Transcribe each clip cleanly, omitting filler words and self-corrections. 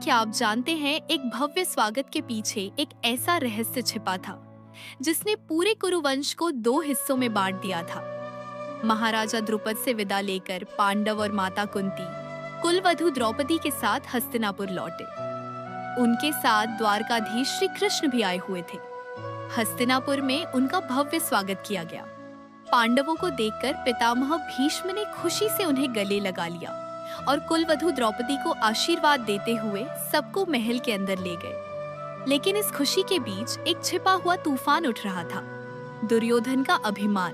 क्या आप जानते हैं, एक भव्य स्वागत के पीछे एक ऐसा रहस्य छिपा था जिसने पूरे कुरुवंश को दो हिस्सों में बांट दिया था। महाराजा द्रुपद से विदा लेकर पांडव और माता कुंती कुलवधु द्रौपदी के साथ हस्तिनापुर लौटे। उनके साथ द्वारकाधीश श्री कृष्ण भी आए हुए थे। हस्तिनापुर में उनका भव्य स्वागत किया गया। पांडवों को देखकर पितामह भीष्म ने खुशी से उन्हें गले लगा लिया और कुलवधु द्रौपदी को आशीर्वाद देते हुए सबको महल के अंदर ले गए। लेकिन इस खुशी के बीच एक छिपा हुआ तूफान उठ रहा था, दुर्योधन का अभिमान।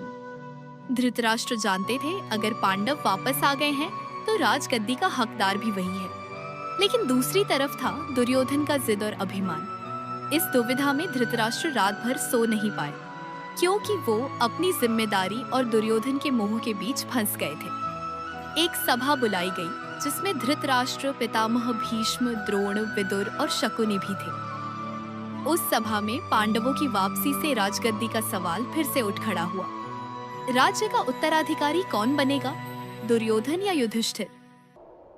धृतराष्ट्र जानते थे अगर पांडव वापस आ गए हैं तो राजगद्दी का हकदार भी वही है। लेकिन दूसरी तरफ था दुर्योधन का जिद और अभिमान। इस दुविधा में धृतराष्ट्र रात भर सो नहीं पाए, क्योंकि वो अपनी जिम्मेदारी और दुर्योधन के मोह के बीच फंस गए थे। एक सभा बुलाई गई जिसमें धृतराष्ट्र, पितामह भीष्म, द्रोण, विदुर और शकुनि भी थे। उस सभा में पांडवों की वापसी से राजगद्दी का सवाल फिर से उठ खड़ा हुआ। राज्य का उत्तराधिकारी कौन बनेगा, दुर्योधन या युधिष्ठिर?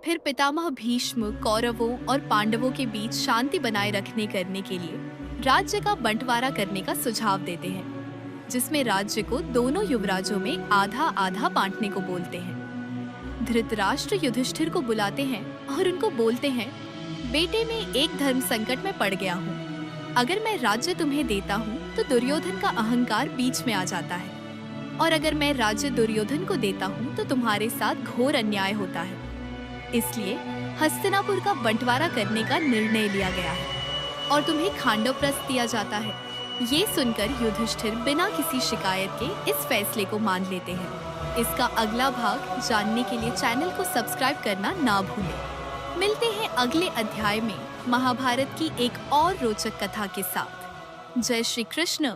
फिर पितामह भीष्म कौरवों और पांडवों के बीच शांति बनाए रखने करने के लिए राज्य का बंटवारा करने का सुझाव देते हैं, जिसमें राज्य को दोनों युवराजों में आधा आधा बांटने को बोलते हैं। धृतराष्ट्र युधिष्ठिर को बुलाते हैं और उनको बोलते हैं, बेटे मैं एक धर्म संकट में पड़ गया हूँ। अगर मैं राज्य तुम्हें देता हूँ तो दुर्योधन का अहंकार बीच में आ जाता है, और अगर मैं राज्य दुर्योधन को देता हूँ तो तुम्हारे साथ घोर अन्याय होता है। इसलिए हस्तिनापुर का बंटवारा करने का निर्णय लिया गया है और तुम्हें खांडवप्रस्थ दिया जाता है। ये सुनकर युधिष्ठिर बिना किसी शिकायत के इस फैसले को मान लेते हैं। इसका अगला भाग जानने के लिए चैनल को सब्सक्राइब करना ना भूलें। मिलते हैं अगले अध्याय में महाभारत की एक और रोचक कथा के साथ। जय श्री कृष्ण।